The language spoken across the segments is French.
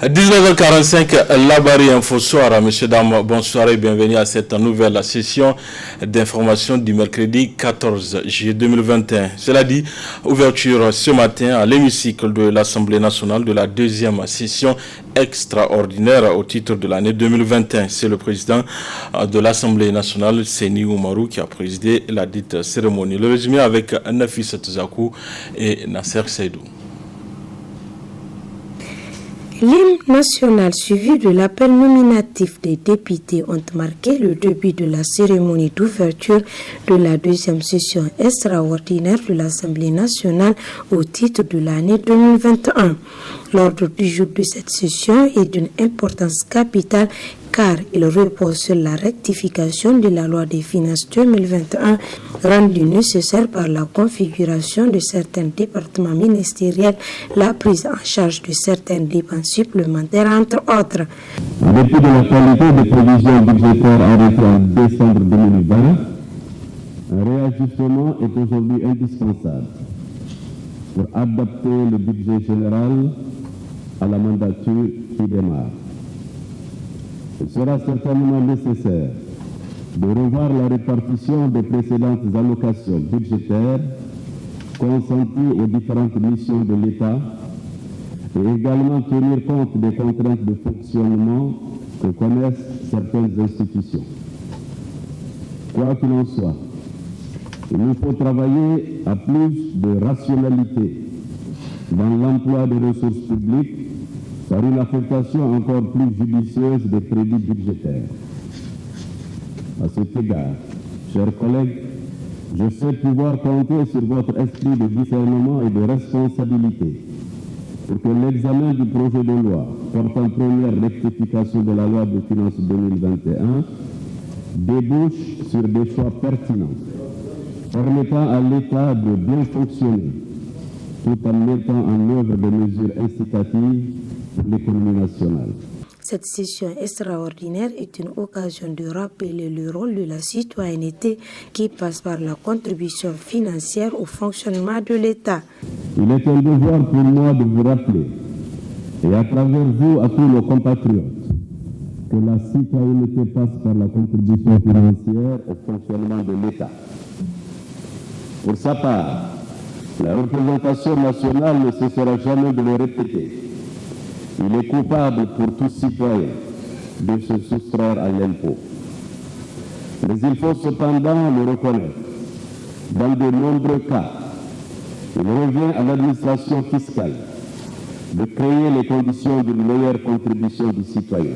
19h45, la Barre Info Soir. Messieurs, dames, bonsoir et bienvenue à cette nouvelle session d'information du mercredi 14 juillet 2021. Cela dit, ouverture ce matin à l'hémicycle de l'Assemblée nationale de la deuxième session extraordinaire au titre de l'année 2021. C'est le président de l'Assemblée nationale, Seni Oumarou, qui a présidé la dite cérémonie. Le résumé avec Nafis Tzakou et Nasser Seydou. L'hymne national suivi de l'appel nominatif des députés ont marqué le début de la cérémonie d'ouverture de la deuxième session extraordinaire de l'Assemblée nationale au titre de l'année 2021. L'ordre du jour de cette session est d'une importance capitale car il repose sur la rectification de la loi des finances 2021 rendue nécessaire par la configuration de certains départements ministériels, la prise en charge de certaines dépenses supplémentaires, entre autres. En dépit de la qualité des prévisions budgétaires arrêtées en décembre 2020, un réajustement est aujourd'hui indispensable pour adapter le budget général à la mandature qui démarre. Il sera certainement nécessaire de revoir la répartition des précédentes allocations budgétaires consenties aux différentes missions de l'État et également tenir compte des contraintes de fonctionnement que connaissent certaines institutions. Quoi qu'il en soit, il nous faut travailler à plus de rationalité dans l'emploi des ressources publiques par une affectation encore plus judicieuse des crédits budgétaires. À cet égard, chers collègues, je sais pouvoir compter sur votre esprit de discernement et de responsabilité pour que l'examen du projet de loi portant première rectification de la loi de finances 2021 débouche sur des choix pertinents, permettant à l'État de bien fonctionner, tout en mettant en œuvre des mesures incitatives pour l'économie nationale. Cette session extraordinaire est une occasion de rappeler le rôle de la citoyenneté qui passe par la contribution financière au fonctionnement de l'État. Il est un devoir pour moi de vous rappeler, et à travers vous à tous nos compatriotes, que la citoyenneté passe par la contribution financière au fonctionnement de l'État. Pour sa part, la représentation nationale ne cessera jamais de le répéter. Il est coupable pour tout citoyen de se soustraire à l'impôt. Mais il faut cependant le reconnaître. Dans de nombreux cas, il revient à l'administration fiscale de créer les conditions d'une meilleure contribution du citoyen.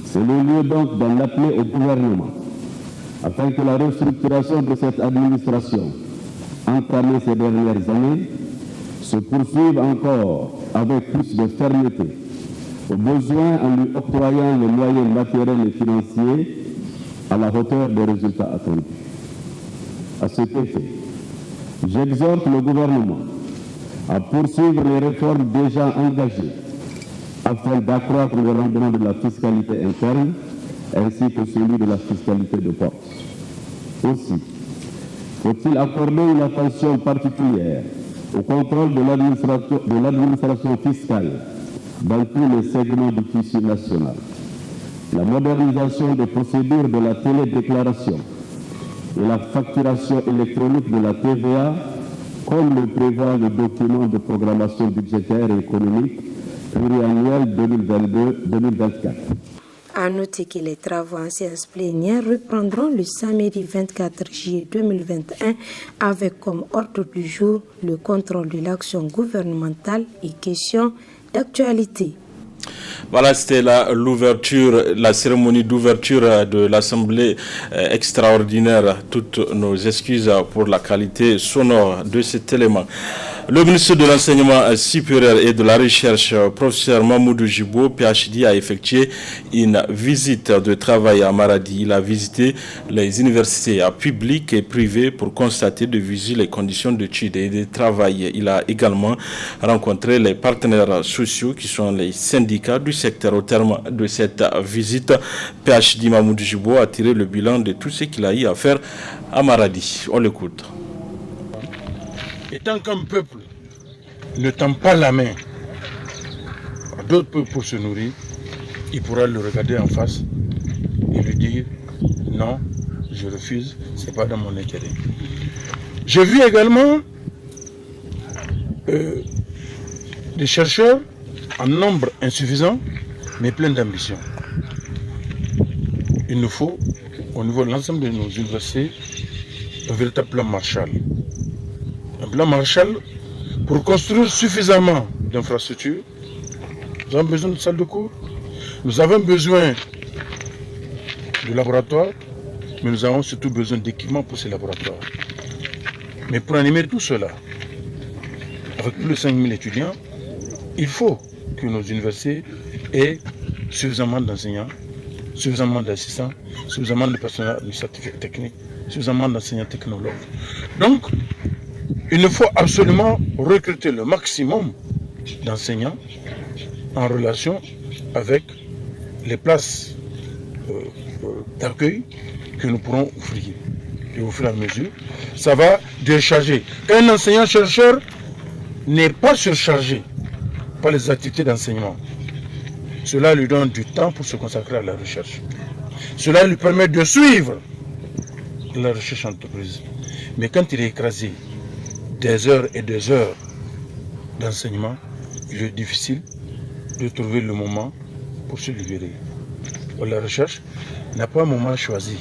C'est le lieu donc d'en appeler au gouvernement, afin que la restructuration de cette administration, entamée ces dernières années, se poursuive encore avec plus de fermeté, au besoin en lui octroyant les moyens matériels et financiers à la hauteur des résultats attendus. À cet effet, j'exhorte le gouvernement à poursuivre les réformes déjà engagées afin d'accroître le rendement de la fiscalité interne ainsi que celui de la fiscalité de force. Aussi, faut-il accorder une attention particulière au contrôle de l'administration fiscale dans tous les segments du tissu national. La modernisation des procédures de la télédéclaration et la facturation électronique de la TVA, comme le prévoit le document de programmation budgétaire et économique pluriannuel 2022-2024. À noter que les travaux en séance plénière reprendront le samedi 24 juillet 2021 avec comme ordre du jour le contrôle de l'action gouvernementale et questions d'actualité. Voilà, c'était la cérémonie d'ouverture de l'Assemblée extraordinaire. Toutes nos excuses pour la qualité sonore de cet élément. Le ministre de l'Enseignement supérieur et de la Recherche, professeur Mamoudou Djibo, PhD, a effectué une visite de travail à Maradi. Il a visité les universités publiques et privées pour constater de visu les conditions d'études et de travail. Il a également rencontré les partenaires sociaux qui sont les syndicats du secteur. Au terme de cette visite, PhD Mamoudou Djibo a tiré le bilan de tout ce qu'il a eu à faire à Maradi. On l'écoute. Et tant qu'un peuple ne tend pas la main d'autres peu pour se nourrir, il pourra le regarder en face et lui dire non, je refuse, ce n'est pas dans mon intérêt. J'ai vu également des chercheurs en nombre insuffisant, mais plein d'ambition. Il nous faut, au niveau de l'ensemble de nos universités, un véritable plan Marshall. Un plan Marshall pour construire suffisamment d'infrastructures. Nous avons besoin de salles de cours, nous avons besoin de laboratoires, mais nous avons surtout besoin d'équipements pour ces laboratoires. Mais pour animer tout cela, avec plus de 5000 étudiants, il faut que nos universités aient suffisamment d'enseignants, suffisamment d'assistants, suffisamment de personnel administratif et technique, suffisamment d'enseignants technologues. Donc, il nous faut absolument recruter le maximum d'enseignants en relation avec les places d'accueil que nous pourrons offrir. Et au fur et à mesure, ça va décharger. Un enseignant-chercheur n'est pas surchargé par les activités d'enseignement. Cela lui donne du temps pour se consacrer à la recherche. Cela lui permet de suivre la recherche entreprise. Mais quand il est écrasé des heures et des heures d'enseignement, il est difficile de trouver le moment pour se libérer. La recherche n'a pas un moment choisi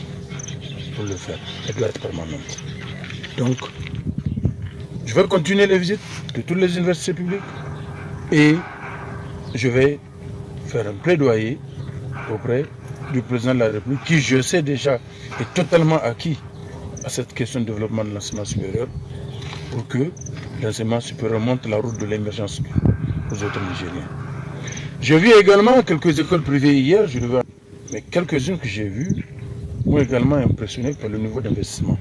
pour le faire. Elle doit être permanente. Donc, je vais continuer les visites de toutes les universités publiques et je vais faire un plaidoyer auprès du président de la République qui, je sais déjà, est totalement acquis à cette question de développement de l'enseignement supérieur pour que l'enseignement supérieur monte la route de l'émergence aux autres Nigériens. J'ai vu également quelques écoles privées hier, mais quelques-unes que j'ai vues m'ont également impressionné par le niveau d'investissement.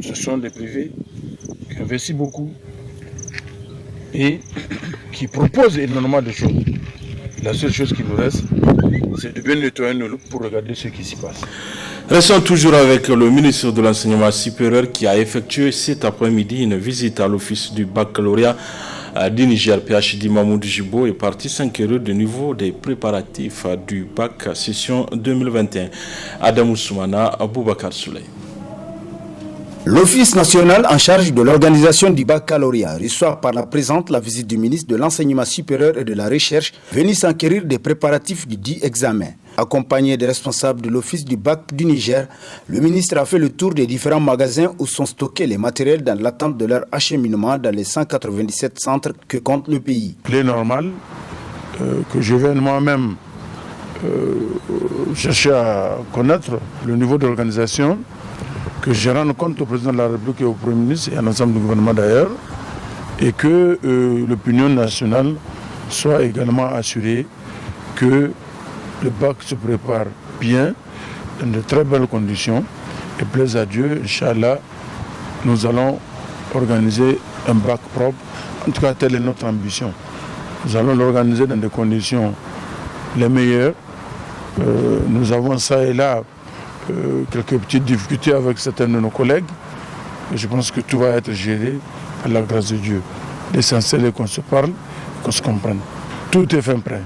Ce sont des privés qui investissent beaucoup et qui proposent énormément de choses. La seule chose qui nous reste, c'est de bien nettoyer nos loups pour regarder ce qui s'y passe. Restons toujours avec le ministre de l'Enseignement supérieur qui a effectué cet après-midi une visite à l'office du baccalauréat du Niger. PhD Mamoudou Jibo est parti s'enquérir du niveau des préparatifs du bac session 2021. Adam Ousmana, Aboubakar Souley. L'Office national en charge de l'organisation du baccalauréat reçoit par la présente la visite du ministre de l'Enseignement supérieur et de la Recherche venu s'enquérir des préparatifs du dit examen. Accompagné des responsables de l'Office du bac du Niger, le ministre a fait le tour des différents magasins où sont stockés les matériels dans l'attente de leur acheminement dans les 197 centres que compte le pays. Il est normal que je vienne moi-même chercher à connaître le niveau de l'organisation, que je rende compte au président de la République et au Premier ministre et à l'ensemble du gouvernement d'ailleurs, et que l'opinion nationale soit également assurée que le bac se prépare bien, dans de très belles conditions, et plaise à Dieu, Inch'Allah, nous allons organiser un bac propre. En tout cas, telle est notre ambition. Nous allons l'organiser dans des conditions les meilleures. Nous avons ça et là quelques petites difficultés avec certains de nos collègues. Et je pense que tout va être géré à la grâce de Dieu. L'essentiel est qu'on se parle, qu'on se comprenne. Tout est fin prêt.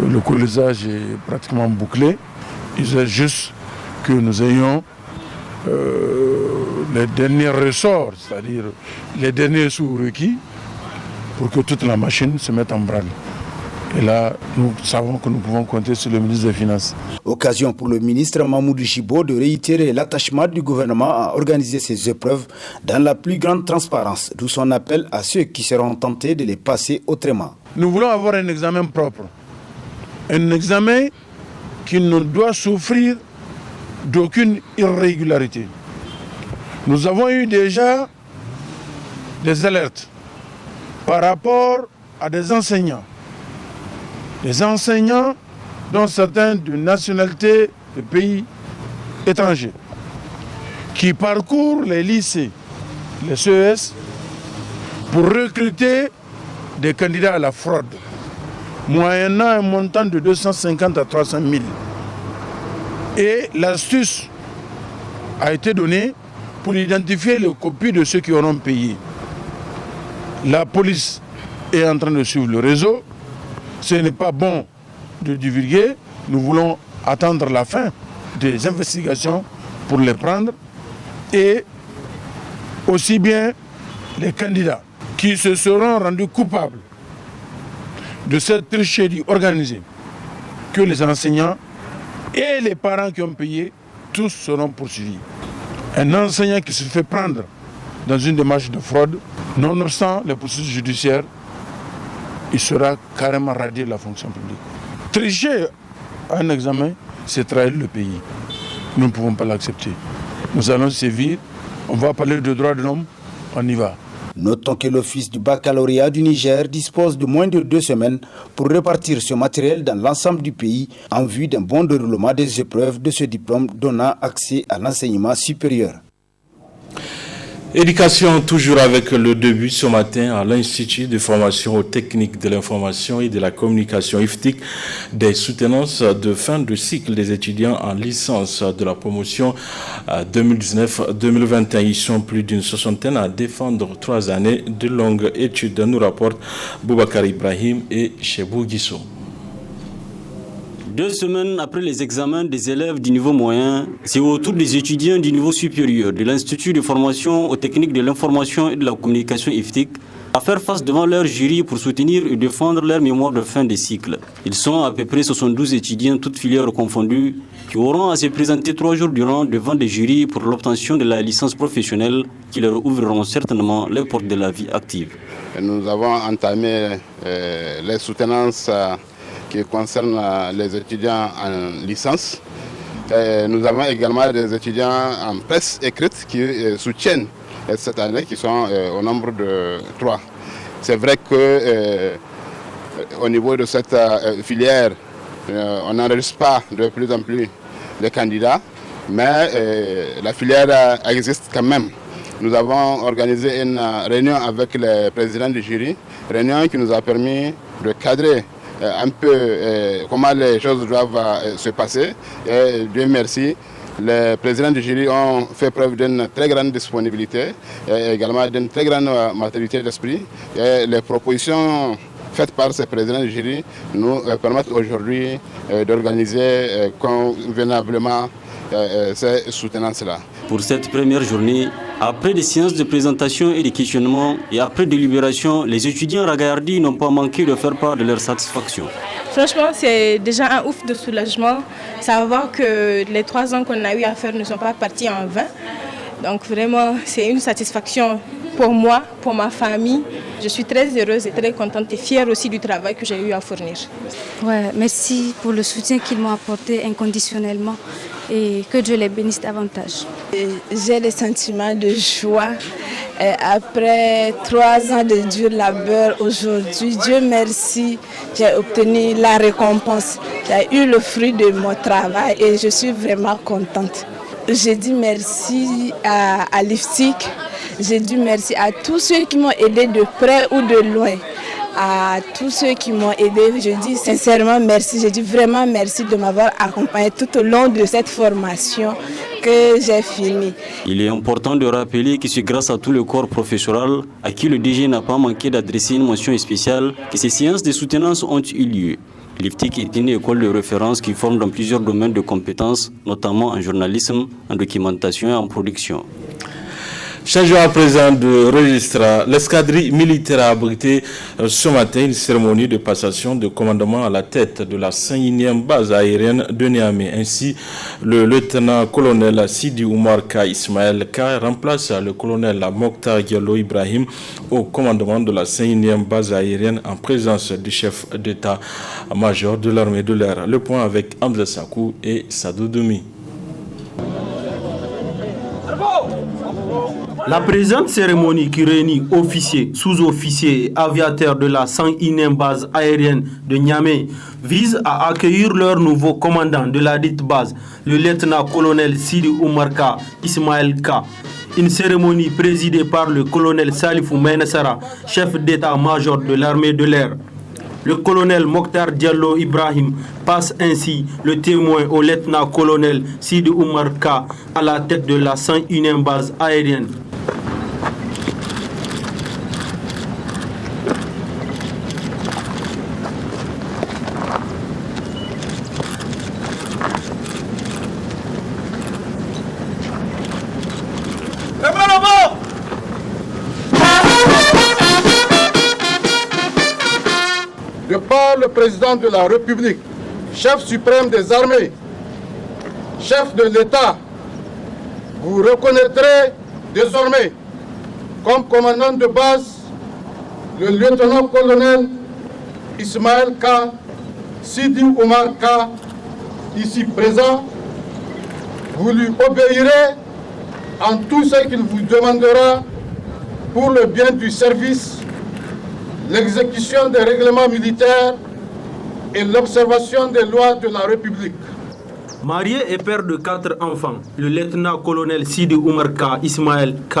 Le colisage est pratiquement bouclé. Il faut juste que nous ayons les derniers ressorts, c'est-à-dire les derniers sous requis pour que toute la machine se mette en branle. Et là, nous savons que nous pouvons compter sur le ministre des Finances. Occasion pour le ministre Mamoudou Jibo de réitérer l'attachement du gouvernement à organiser ces épreuves dans la plus grande transparence, d'où son appel à ceux qui seront tentés de les passer autrement. Nous voulons avoir un examen propre. Un examen qui ne doit souffrir d'aucune irrégularité. Nous avons eu déjà des alertes par rapport à des enseignants. Des enseignants dont certains de nationalité de pays étrangers qui parcourent les lycées, les CES, pour recruter des candidats à la fraude, moyennant un montant de 250 à 300 000. Et l'astuce a été donnée pour identifier les copies de ceux qui auront payé. La police est en train de suivre le réseau Ce n'est pas bon de divulguer. Nous voulons attendre la fin des investigations pour les prendre. Et aussi bien les candidats qui se seront rendus coupables de cette tricherie organisée que les enseignants et les parents qui ont payé, tous seront poursuivis. Un enseignant qui se fait prendre dans une démarche de fraude, nonobstant les poursuites judiciaires, il sera carrément radié de la fonction publique. Tricher un examen, c'est trahir le pays. Nous ne pouvons pas l'accepter. Nous allons sévir, on va parler de droits de l'homme, on y va. Notons que l'Office du baccalauréat du Niger dispose de moins de 2 semaines pour répartir ce matériel dans l'ensemble du pays en vue d'un bon déroulement des épreuves de ce diplôme donnant accès à l'enseignement supérieur. Éducation, toujours avec le début ce matin à l'Institut de formation aux techniques de l'information et de la communication IFTIC des soutenances de fin de cycle des étudiants en licence de la promotion 2019-2021. Ils sont plus d'une soixantaine à défendre 3 années de longues études, nous rapportent Boubacar Ibrahim et Chebou Guissou. 2 semaines après les examens des élèves du niveau moyen, c'est au tour des étudiants du niveau supérieur de l'Institut de formation aux techniques de l'information et de la communication IFTIC à faire face devant leur jury pour soutenir et défendre leur mémoire de fin de cycle. Ils sont à peu près 72 étudiants, toutes filières confondues, qui auront à se présenter 3 jours durant devant des jurys pour l'obtention de la licence professionnelle qui leur ouvriront certainement les portes de la vie active. Nous avons entamé les soutenances qui concerne les étudiants en licence. Nous avons également des étudiants en presse écrite qui soutiennent cette année, qui sont au nombre de 3. C'est vrai qu'au niveau de cette filière, on n'enregistre pas de plus en plus de candidats, mais la filière existe quand même. Nous avons organisé une réunion avec les présidents du jury, réunion qui nous a permis de cadrer un peu comment les choses doivent se passer. Et Dieu merci, les présidents du jury ont fait preuve d'une très grande disponibilité et également d'une très grande maturité d'esprit. Et les propositions faites par ces présidents du jury nous permettent aujourd'hui d'organiser convenablement ces soutenances-là. Pour cette première journée, après des séances de présentation et de questionnement et après délibération, les étudiants ragaillardis n'ont pas manqué de faire part de leur satisfaction. Franchement, c'est déjà un ouf de soulagement. Savoir que les 3 ans qu'on a eu à faire ne sont pas partis en vain. Donc vraiment, c'est une satisfaction pour moi, pour ma famille. Je suis très heureuse et très contente et fière aussi du travail que j'ai eu à fournir. Ouais, merci pour le soutien qu'ils m'ont apporté inconditionnellement et que Dieu les bénisse davantage. J'ai des sentiments de joie. Après 3 ans de dur labeur, aujourd'hui, Dieu merci, j'ai obtenu la récompense. J'ai eu le fruit de mon travail et je suis vraiment contente. J'ai dit merci à l'IFTIC, j'ai dit merci à tous ceux qui m'ont aidé de près ou de loin. À tous ceux qui m'ont aidé, je dis sincèrement merci, je dis vraiment merci de m'avoir accompagné tout au long de cette formation que j'ai finie. Il est important de rappeler que c'est grâce à tout le corps professoral à qui le DG n'a pas manqué d'adresser une mention spéciale que ces séances de soutenance ont eu lieu. L'IFTIC est une école de référence qui forme dans plusieurs domaines de compétences, notamment en journalisme, en documentation et en production. Changeons à présent de registre. L'escadrille militaire a abrité ce matin une cérémonie de passation de commandement à la tête de la 5e base aérienne de Niamey. Ainsi, le lieutenant-colonel Sidi Oumar Ka Ismaël Ka remplace le colonel Mokhtar Diallo Ibrahim au commandement de la 5e base aérienne en présence du chef d'état-major de l'armée de l'air. Le point avec Hamza Sakou et Sadou Doumi. La présente cérémonie qui réunit officiers, sous-officiers et aviateurs de la 101e base aérienne de Niamey vise à accueillir leur nouveau commandant de la dite base, le lieutenant-colonel Sidi Oumar Ka Ismaël Ka. Une cérémonie présidée par le colonel Salifou Menassara, chef d'état-major de l'armée de l'air. Le colonel Mokhtar Diallo Ibrahim passe ainsi le témoin au lieutenant-colonel Sidi Oumar Ka à la tête de la 101e base aérienne. recevoir le président de la République, chef suprême des armées, chef de l'État, vous reconnaîtrez désormais comme commandant de base le lieutenant-colonel Ismaël K. Sidi Oumar K. ici présent. Vous lui obéirez en tout ce qu'il vous demandera pour le bien du service, l'exécution des règlements militaires et l'observation des lois de la République. Marié et père de 4 enfants, le lieutenant-colonel Sidi Oumar K. Ismaël K.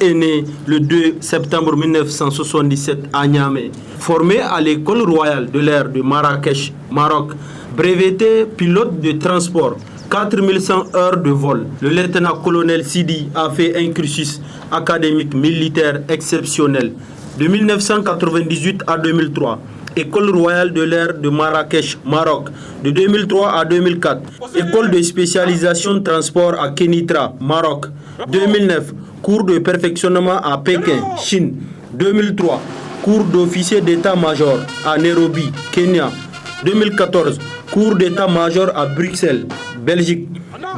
est né le 2 septembre 1977 à Niamey. Formé à l'école royale de l'air de Marrakech, Maroc, breveté pilote de transport, 4100 heures de vol, le lieutenant-colonel Sidi a fait un cursus académique militaire exceptionnel de 1998 à 2003. École royale de l'air de Marrakech, Maroc, de 2003 à 2004. École de spécialisation de transport à Kenitra, Maroc, 2009. Cours de perfectionnement à Pékin, Chine, 2003. Cours d'officier d'état-major à Nairobi, Kenya, 2014. Cours d'état-major à Bruxelles, Belgique,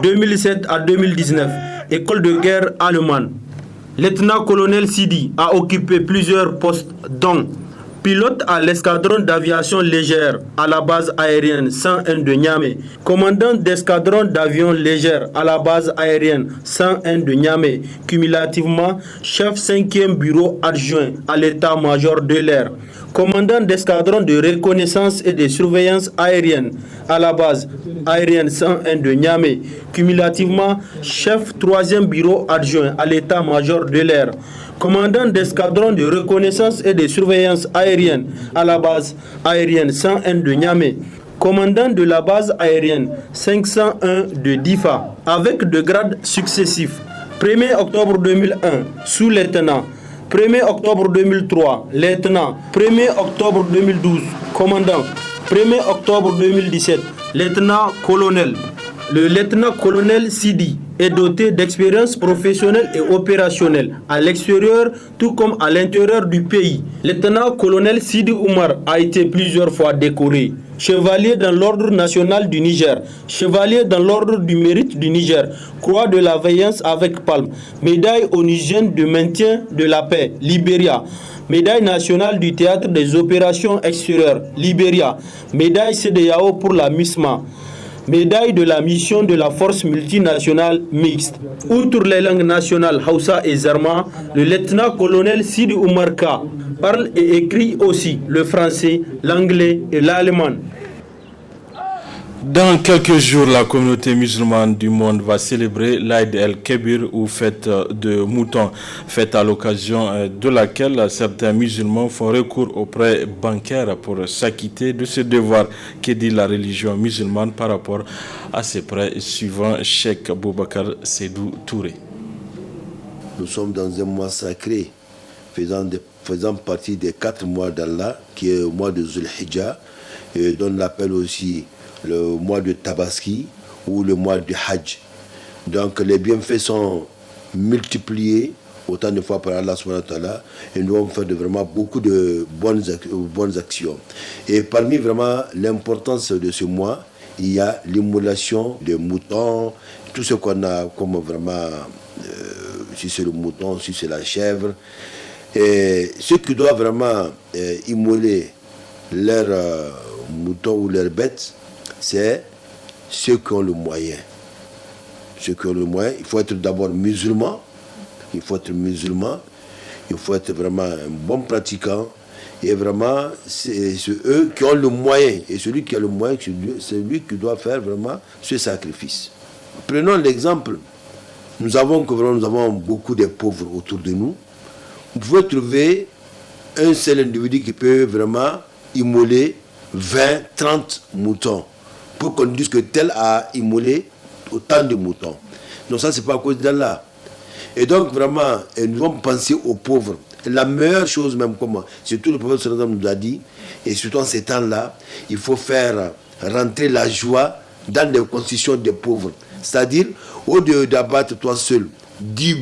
2007 à 2019. École de guerre allemande. Lieutenant-colonel Sidi a occupé plusieurs postes dont pilote à l'escadron d'aviation légère à la base aérienne 101 de Niamey, commandant d'escadron d'avion légère à la base aérienne 101 de Niamey, cumulativement chef 5e bureau adjoint à l'état-major de l'air, commandant d'escadron de reconnaissance et de surveillance aérienne à la base aérienne 101 de Niamey, cumulativement chef 3e bureau adjoint à l'état-major de l'air, commandant d'escadron de reconnaissance et de surveillance aérienne à la base aérienne 101 de Niamey, commandant de la base aérienne 501 de Difa, avec de grades successifs. 1er octobre 2001, sous-lieutenant. 1er octobre 2003, lieutenant. 1er octobre 2012, commandant. 1er octobre 2017, lieutenant-colonel. Le lieutenant-colonel Sidi est doté d'expérience professionnelle et opérationnelle à l'extérieur tout comme à l'intérieur du pays. Lieutenant-colonel Sidi Oumar a été plusieurs fois décoré. Chevalier dans l'ordre national du Niger, chevalier dans l'ordre du mérite du Niger, croix de la veillance avec palme, médaille onusienne de maintien de la paix, Libéria, médaille nationale du théâtre des opérations extérieures, Libéria, médaille CEDEAO pour la MISMA, médaille de la mission de la force multinationale mixte. Outre les langues nationales Hausa et Zarma, le lieutenant-colonel Sidi Oumar K. parle et écrit aussi le français, l'anglais et l'allemand. Dans quelques jours, la communauté musulmane du monde va célébrer l'Aïd el-Kébir ou fête de moutons, fête à l'occasion de laquelle certains musulmans font recours aux prêts bancaires pour s'acquitter de ce devoir que dit la religion musulmane par rapport à ces prêts, suivant Cheikh Boubacar Sédou Touré. Nous sommes dans un mois sacré, faisant partie des 4 mois d'Allah, qui est le mois de Zulhijjah, et dont on l'appelle aussi le mois de Tabaski ou le mois du Hajj. Donc les bienfaits sont multipliés autant de fois par Allah subhanahu wa ta'ala, et nous devons faire vraiment beaucoup de bonnes actions. Et parmi vraiment l'importance de ce mois, il y a l'immolation des moutons, tout ce qu'on a comme vraiment, si c'est le mouton, si c'est la chèvre, et ceux qui doivent vraiment immoler leurs moutons ou leurs bêtes, c'est ceux qui ont le moyen. Ceux qui ont le moyen, il faut être d'abord musulman, il faut être vraiment un bon pratiquant, et vraiment, c'est eux qui ont le moyen, et celui qui a le moyen, c'est lui qui doit faire vraiment ce sacrifice. Prenons l'exemple, nous avons beaucoup de pauvres autour de nous. Vous pouvez trouver un seul individu qui peut vraiment immoler 20, 30 moutons pour qu'on dise que tel a immolé autant de moutons. Donc ça, c'est pas à cause d'Allah. Et donc vraiment, nous devons penser aux pauvres. Et la meilleure chose même, comme surtout le prophète nous a dit, et surtout en ces temps-là, il faut faire rentrer la joie dans les constitutions des pauvres. C'est-à-dire, au lieu d'abattre toi seul 10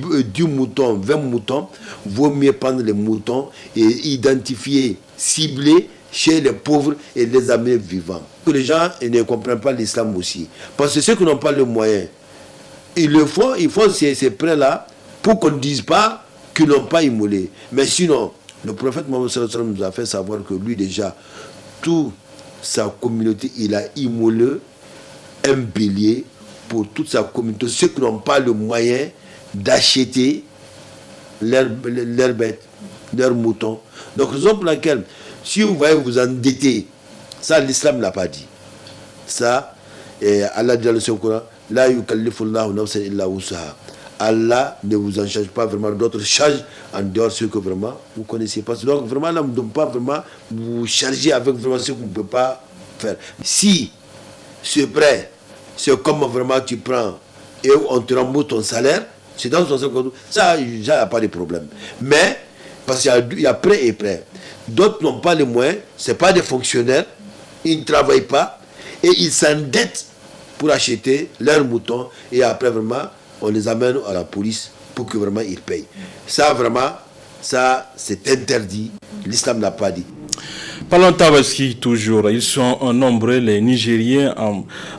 moutons, 20 moutons, vaut mieux prendre les moutons et identifier, cibler chez les pauvres et les amener vivants. Que les gens ne comprennent pas l'islam aussi. Parce que ceux qui n'ont pas le moyen, ils font ces prêts-là pour qu'on ne dise pas qu'ils n'ont pas immolé. Mais sinon, le prophète Mohammed sallallahu alayhi wa sallam nous a fait savoir que lui déjà, toute sa communauté, il a immolé un bélier pour toute sa communauté. Ceux qui n'ont pas le moyen d'acheter leurs bêtes, leurs moutons. Donc, raison pour laquelle, si vous voyez vous endetter, ça l'islam ne l'a pas dit. Ça, Allah dit dans le Saint-Coran, la yukallifullahu nafsan illa wusaha. Allah ne vous en charge pas vraiment d'autres charges en dehors de ce que vraiment vous ne connaissez pas. Donc vraiment, Allah ne doit pas vraiment vous charger avec vraiment ce que vous ne pouvez pas faire. Si ce prêt, c'est comme vraiment tu prends et on te rembourse ton salaire, c'est dans ton salaire, ça, il n'y a pas de problème. Mais, parce qu'il y a prêt et prêt. D'autres n'ont pas les moyens, ce n'est pas des fonctionnaires, ils ne travaillent pas et ils s'endettent pour acheter leurs moutons et après vraiment on les amène à la police pour que vraiment ils payent. Ça vraiment, ça c'est interdit, l'islam n'a pas dit. Parlons Tabaski toujours, ils sont nombreux les Nigériens,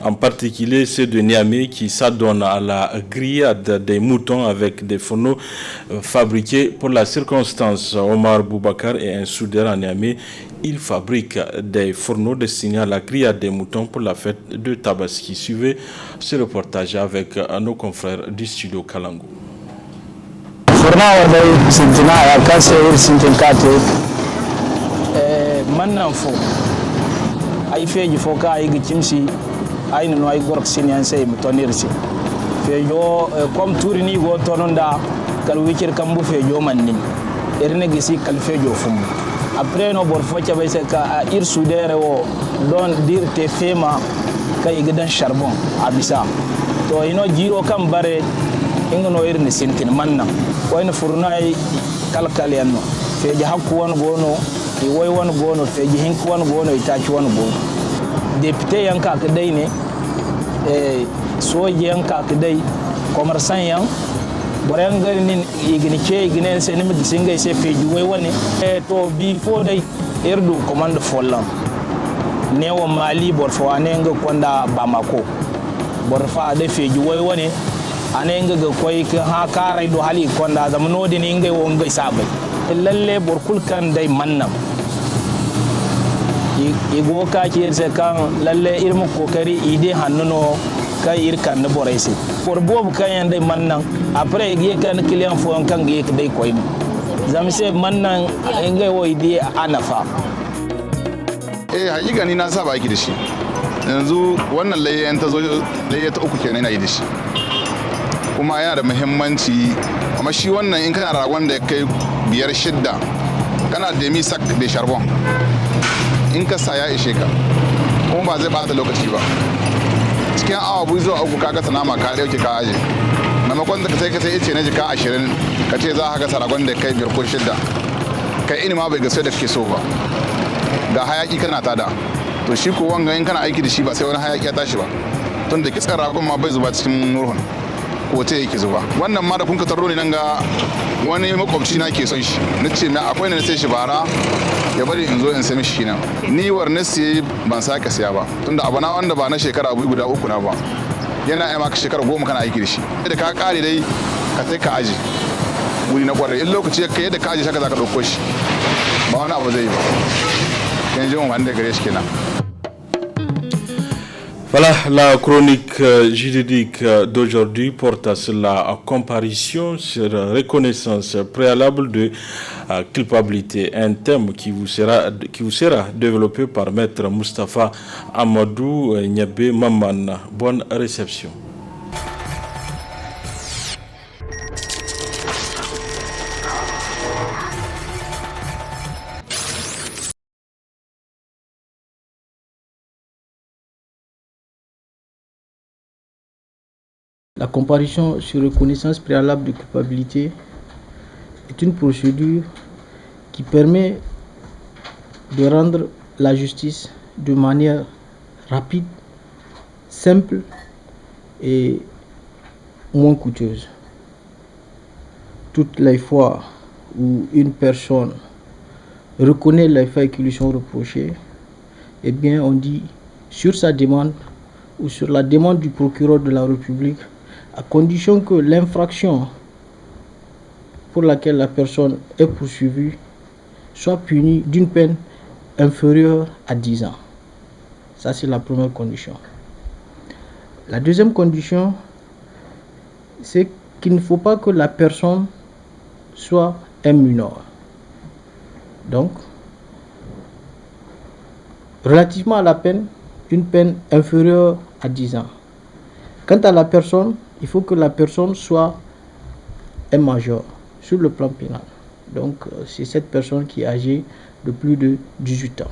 en particulier ceux de Niamey qui s'adonnent à la grillade des moutons avec des fourneaux fabriqués pour la circonstance. Omar Boubacar est un soudeur à Niamey. Il fabrique des fourneaux destinés à la grillade des moutons pour la fête de Tabaski. Suivez ce reportage avec nos confrères du studio Kalangu. Maintenant fo ay feji fo ka ay gicimsi ay no ay gork sinian sey mo tonirsi fejo comme tourni go tononda kal wikir kambu fejo manni erne gisi kal fejo fum après no bor fo cabay se ka ir soudere o don dirte fema kay gidan charbon abisa to ino jiro kam bare ingno irne sintin manna wayno furnay kalkal yanno feji hakku won gono i woy won gono feji hink won gono itaci won gono député yanka ka dai ne soje yanka ka dai commerçant yan boren gari nin igini ce igine se nim disinga se feji woy woni to bi fo dai erdu commande follan ne wo mali bor fo anenga konda bamako bor fa de feji woy woni anenga ga koy ka ha karai do hali konda zamno de ni ngai wo ngai sabai lalle borkul kan dai mannam igo ka ki se kan lalle irmu kokari ide hannuno kai irkan ne boraisi borbob kan dai mannan après ge kan client fo kan ge dai koy zamse mannan ngai wo ide anafa hakika ni na saba aiki da shi yanzu wannan layyan ta zo layya ta uku kenan ina yi da shi kuma yana da muhimmanci amma shi wannan in kana ragon da kai 5-6 kana da misak da charbon in ka saya ishe ka kuma ba zai bata lokaci ba cikin awa 2 zuwa 3 ka gasa nama ka dauke ka aje maimakon da ka sai ice na jika 20 ka ce za ka gasa ragon da kai 5 ko 6 kai ini ma bai gasa da kake so ba ga hayaki kana tada to shi ko wanga in kana aiki da shi ba sai wani hayaki ya tashi ba tun da kitsan ragon ma bai zuba cikin murhun ko ta yake zuba wannan ma da kun ka tarro ne nan ga wani makwabci na ke son shi na ce na akwai ne sai shi bara ya bari in zo in sami shi nan ni warnes sai ban sake siya ba tunda abu na wanda ba na shekara abu guda 3 na ba yana ai maka shekara 10 kana aiki da shi da ka kare dai ka sai ka aje wuri na kwarai in lokaci ya kai yadda ka aje shaka za ka dauko shi ba wani abu zai yi ba yanzu mun wanda gare shi kenan. Voilà, la chronique juridique d'aujourd'hui porte sur la comparution sur reconnaissance préalable de culpabilité, un thème qui vous sera développé par Maître Moustapha Amadou Niabé Maman. Bonne réception. La comparution sur reconnaissance préalable de culpabilité est une procédure qui permet de rendre la justice de manière rapide, simple et moins coûteuse. Toutes les fois où une personne reconnaît les faits qui lui sont reprochés, eh bien on dit sur sa demande ou sur la demande du procureur de la République, à condition que l'infraction pour laquelle la personne est poursuivie soit punie d'une peine inférieure à 10 ans. Ça, c'est la première condition. La deuxième condition, c'est qu'il ne faut pas que la personne soit un mineur. Donc, relativement à la peine, une peine inférieure à 10 ans. Quant à la personne, il faut que la personne soit un majeur sur le plan pénal. Donc, c'est cette personne qui est âgée de plus de 18 ans.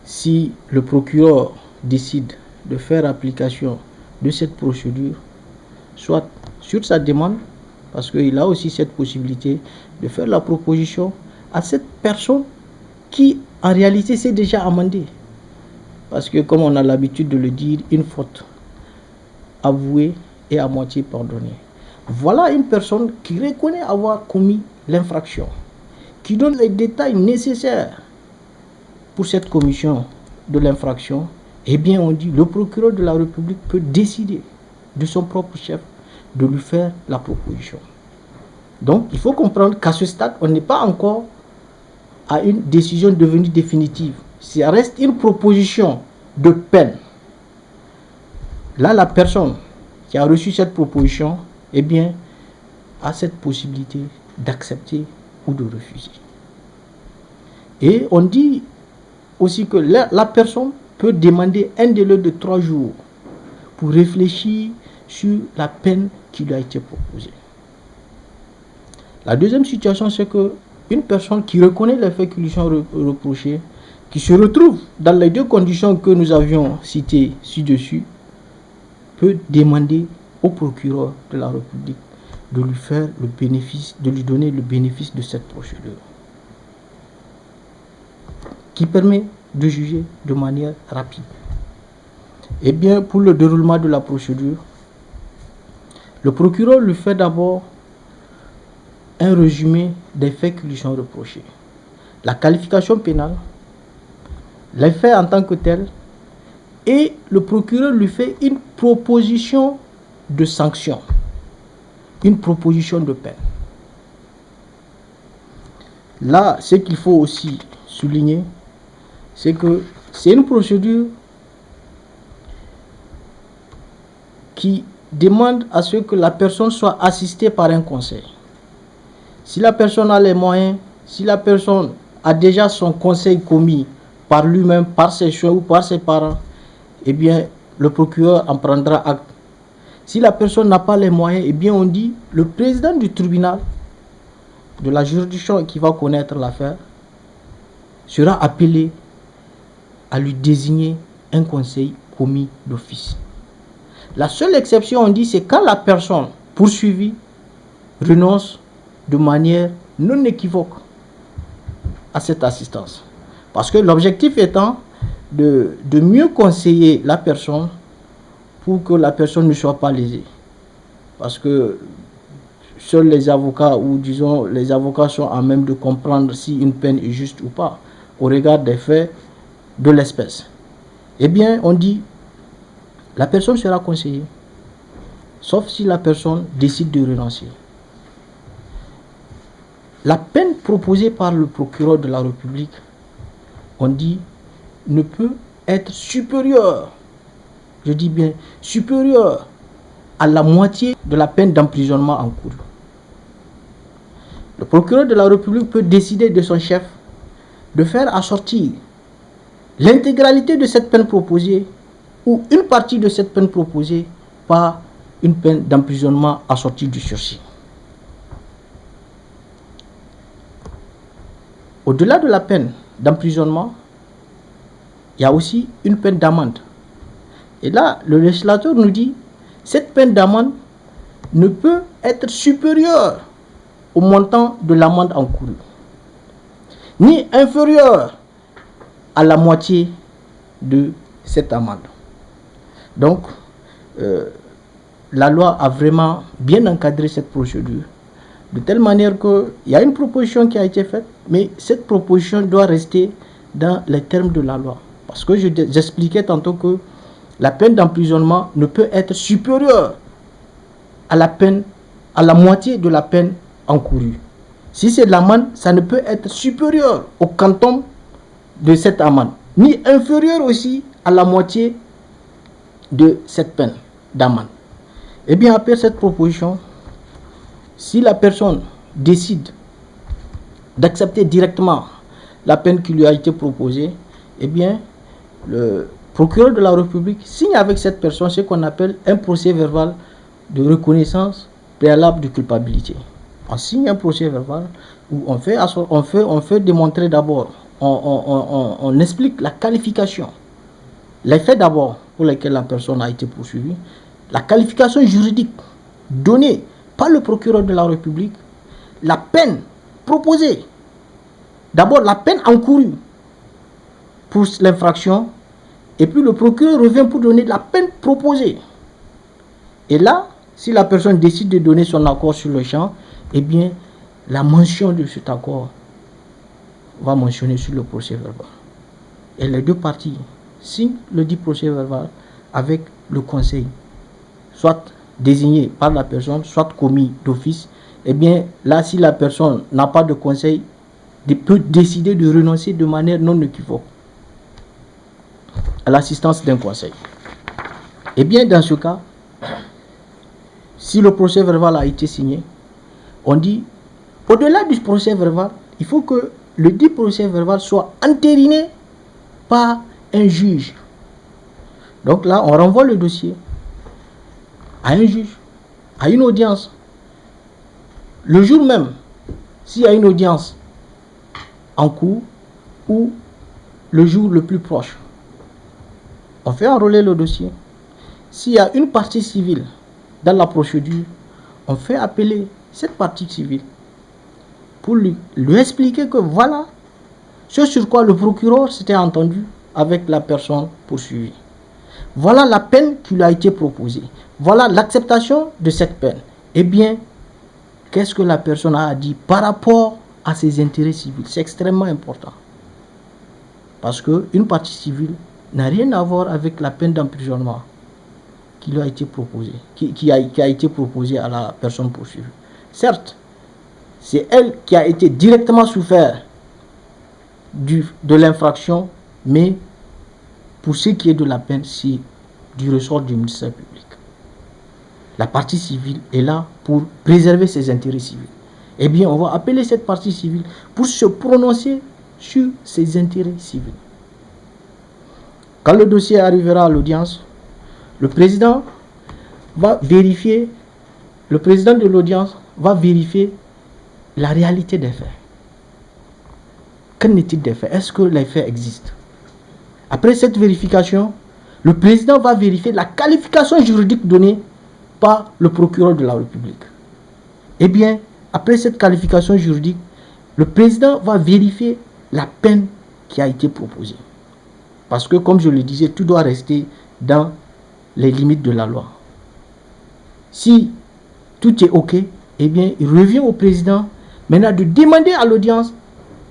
Si le procureur décide de faire application de cette procédure, soit sur sa demande, parce qu'il a aussi cette possibilité de faire la proposition à cette personne qui, en réalité, s'est déjà amendée. Parce que, comme on a l'habitude de le dire, une faute avouée est à moitié pardonnée. Voilà une personne qui reconnaît avoir commis l'infraction, qui donne les détails nécessaires pour cette commission de l'infraction. Eh bien, on dit le procureur de la République peut décider de son propre chef de lui faire la proposition. Donc, il faut comprendre qu'à ce stade, on n'est pas encore à une décision devenue définitive. Ça reste une proposition de peine. Là, la personne qui a reçu cette proposition, eh bien, a cette possibilité d'accepter ou de refuser. Et on dit aussi que la personne peut demander un délai de 3 jours pour réfléchir sur la peine qui lui a été proposée. La deuxième situation, c'est que une personne qui reconnaît les faits qui lui sont reprochés, qui se retrouve dans les deux conditions que nous avions citées ci-dessus, peut demander au procureur de la République de lui faire le bénéfice, de lui donner le bénéfice de cette procédure, qui permet de juger de manière rapide. Eh bien, pour le déroulement de la procédure, le procureur lui fait d'abord un résumé des faits qui lui sont reprochés, la qualification pénale, les faits en tant que tels, et le procureur lui fait une proposition de sanction, une proposition de peine. Là, ce qu'il faut aussi souligner, c'est que c'est une procédure qui demande à ce que la personne soit assistée par un conseil. Si la personne a les moyens, si la personne a déjà son conseil commis par lui-même, par ses soins ou par ses parents, eh bien, le procureur en prendra acte. Si la personne n'a pas les moyens, eh bien, on dit le président du tribunal, de la juridiction qui va connaître l'affaire, sera appelé à lui désigner un conseil commis d'office. La seule exception, on dit, c'est quand la personne poursuivie renonce de manière non équivoque à cette assistance. Parce que l'objectif étant de mieux conseiller la personne pour que la personne ne soit pas lésée. Parce que seuls les avocats, ou disons les avocats, sont à même de comprendre si une peine est juste ou pas, au regard des faits de l'espèce. Eh bien, on dit, la personne sera conseillée, sauf si la personne décide de renoncer. La peine proposée par le procureur de la République, on dit, ne peut être supérieure, je dis bien supérieure, à la moitié de la peine d'emprisonnement en cours. Le procureur de la République peut décider de son chef de faire assortir l'intégralité de cette peine proposée ou une partie de cette peine proposée par une peine d'emprisonnement assortie du sursis. Au-delà de la peine d'emprisonnement, il y a aussi une peine d'amende. Et là, le législateur nous dit, cette peine d'amende ne peut être supérieure au montant de l'amende encourue, ni inférieure à la moitié de cette amende. Donc, la loi a vraiment bien encadré cette procédure de telle manière qu'il y a une proposition qui a été faite, mais cette proposition doit rester dans les termes de la loi. Parce que j'expliquais tantôt que la peine d'emprisonnement ne peut être supérieure à la moitié de la peine encourue. Si c'est de l'amende, ça ne peut être supérieur au quantum de cette amende, ni inférieur aussi à la moitié de cette peine d'amende. Eh bien, après cette proposition, si la personne décide d'accepter directement la peine qui lui a été proposée, eh bien, le procureur de la République signe avec cette personne ce qu'on appelle un procès verbal de reconnaissance préalable de culpabilité. On signe un procès verbal où on fait démontrer d'abord, on explique la qualification, les faits d'abord pour lesquels la personne a été poursuivie, la qualification juridique donnée par le procureur de la République, la peine proposée, d'abord la peine encourue pour l'infraction, et puis le procureur revient pour donner la peine proposée. Et là, si la personne décide de donner son accord sur le champ, eh bien, la mention de cet accord va mentionner sur le procès verbal. Et les deux parties signent le dit procès verbal avec le conseil, soit désigné par la personne, soit commis d'office. Eh bien, là, si la personne n'a pas de conseil, elle peut décider de renoncer de manière non équivoque à l'assistance d'un conseil. Eh bien, dans ce cas, si le procès verbal a été signé, on dit, au-delà du procès verbal, il faut que le dit procès verbal soit entériné par un juge. Donc là, on renvoie le dossier à un juge, à une audience. Le jour même, s'il y a une audience en cours ou le jour le plus proche, on fait enrôler le dossier. S'il y a une partie civile dans la procédure, on fait appeler cette partie civile pour lui expliquer que voilà ce sur quoi le procureur s'était entendu avec la personne poursuivie. Voilà la peine qui lui a été proposée. Voilà l'acceptation de cette peine. Eh bien, qu'est-ce que la personne a dit par rapport à ses intérêts civils? C'est extrêmement important. Parce qu'une partie civile n'a rien à voir avec la peine d'emprisonnement qui lui a été proposée, qui a été proposée à la personne poursuivie. Certes, c'est elle qui a été directement souffert de l'infraction, mais pour ce qui est de la peine, c'est du ressort du ministère public. La partie civile est là pour préserver ses intérêts civils. Eh bien, on va appeler cette partie civile pour se prononcer sur ses intérêts civils. Quand le dossier arrivera à l'audience, le président de l'audience va vérifier la réalité des faits. Qu'en est-il des faits? Est-ce que les faits existent? Après cette vérification, le président va vérifier la qualification juridique donnée par le procureur de la République. Eh bien, après cette qualification juridique, le président va vérifier la peine qui a été proposée. Parce que, comme je le disais, tout doit rester dans les limites de la loi. Si tout est OK, eh bien, il revient au président maintenant de demander à l'audience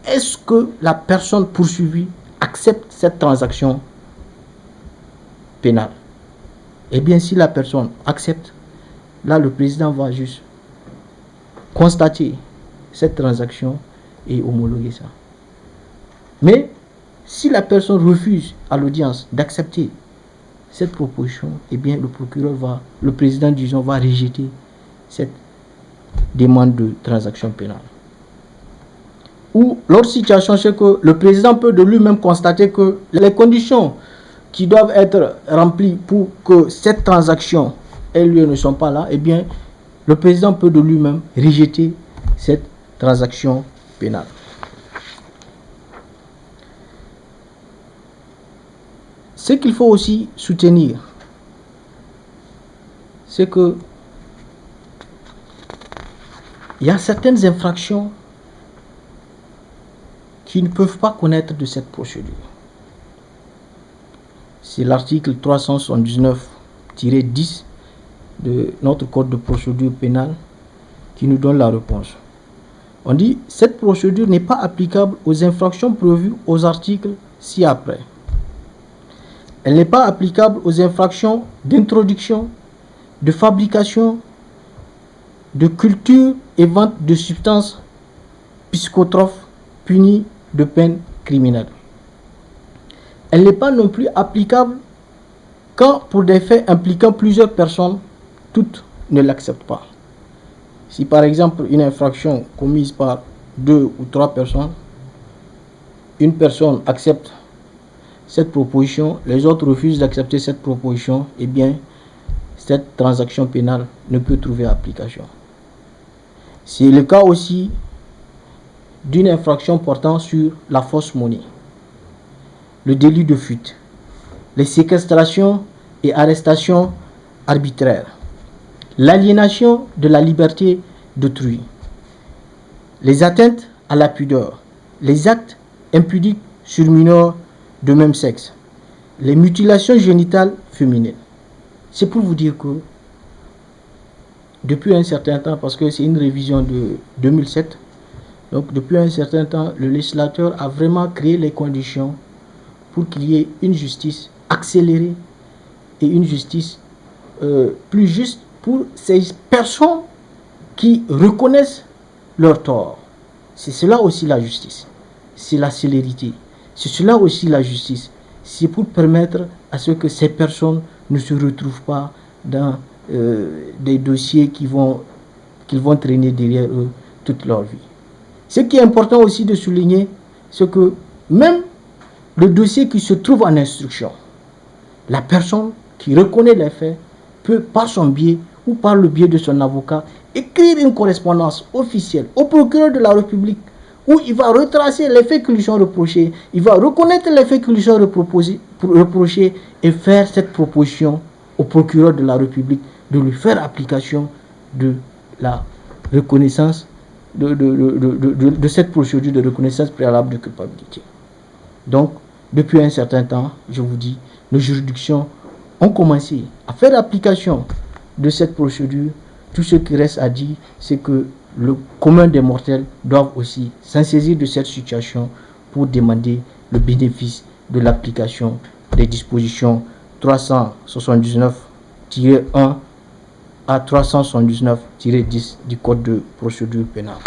est-ce que la personne poursuivie accepte cette transaction pénale. Eh bien, si la personne accepte, là, le président va juste constater cette transaction et homologuer ça. Mais si la personne refuse à l'audience d'accepter cette proposition, eh bien, le président, disons, va rejeter cette demande de transaction pénale. Ou l'autre situation, c'est que le président peut de lui-même constater que les conditions qui doivent être remplies pour que cette transaction ait lieu ne sont pas là, eh bien, le président peut de lui-même rejeter cette transaction pénale. Ce qu'il faut aussi soutenir, c'est que il y a certaines infractions qui ne peuvent pas connaître de cette procédure. C'est l'article 379-10 de notre code de procédure pénale qui nous donne la réponse. On dit cette procédure n'est pas applicable aux infractions prévues aux articles ci-après. Elle n'est pas applicable aux infractions d'introduction, de fabrication, de culture et vente de substances psychotropes punies de peine criminelle. Elle n'est pas non plus applicable quand pour des faits impliquant plusieurs personnes, toutes ne l'acceptent pas. Si par exemple une infraction commise par 2 ou 3 personnes, une personne accepte cette proposition, les autres refusent d'accepter cette proposition, eh bien cette transaction pénale ne peut trouver application. C'est le cas aussi d'une infraction portant sur la fausse monnaie, le délit de fuite, les séquestrations et arrestations arbitraires, l'aliénation de la liberté d'autrui, les atteintes à la pudeur, les actes impudiques sur mineurs de même sexe, les mutilations génitales féminines. C'est pour vous dire que depuis un certain temps, parce que c'est une révision de 2007, donc depuis un certain temps, le législateur a vraiment créé les conditions pour qu'il y ait une justice accélérée et une justice plus juste pour ces personnes qui reconnaissent leur tort. C'est cela aussi la justice, c'est la célérité, c'est cela aussi la justice. C'est pour permettre à ce que ces personnes ne se retrouvent pas dans des dossiers qu'ils vont traîner derrière eux toute leur vie. Ce qui est important aussi de souligner, c'est que même le dossier qui se trouve en instruction, la personne qui reconnaît les faits peut, par son biais ou par le biais de son avocat, écrire une correspondance officielle au procureur de la République où il va retracer les faits qui lui sont reprochés, il va reconnaître les faits qui lui sont reprochés et faire cette proposition au procureur de la République de lui faire application de la reconnaissance de cette procédure de reconnaissance préalable de culpabilité. Donc, depuis un certain temps, je vous dis, nos juridictions ont commencé à faire application de cette procédure. Tout ce qui reste à dire, c'est que le commun des mortels doivent aussi s'en saisir de cette situation pour demander le bénéfice de l'application des dispositions 379-1 à 379-10 du Code de procédure pénale.